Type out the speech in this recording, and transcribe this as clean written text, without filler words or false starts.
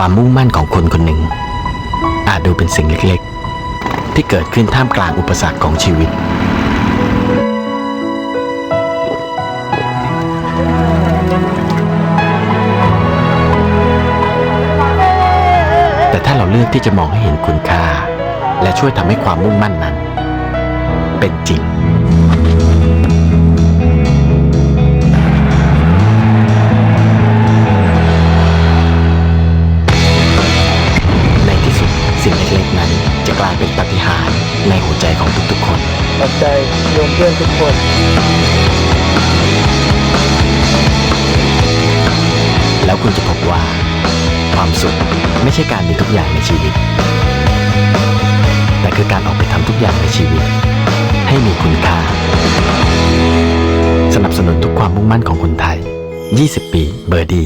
ความมุ่งมั่นของคนคนหนึ่งอาจดูเป็นสิ่งเล็กๆที่เกิดขึ้นท่ามกลางอุปสรรคของชีวิตแต่ถ้าเราเลือกที่จะมองให้เห็นคุณค่าและช่วยทำให้ความมุ่งมั่นนั้นเป็นจริงในที่สุดสิ่งเล็กๆนั้นจะกลายเป็นปาฏิหาริย์ในหัวใจของทุกๆคนขอบใจโยมเพื่อนทุกคนแล้วคุณจะพบว่าความสุขไม่ใช่การมีทุกอย่างในชีวิตแต่คือการออกไปทำทุกอย่างในชีวิตให้มีคุณค่าสนับสนุนทุกความมุ่งมั่นของคนไทย20 ปีเบอร์ดี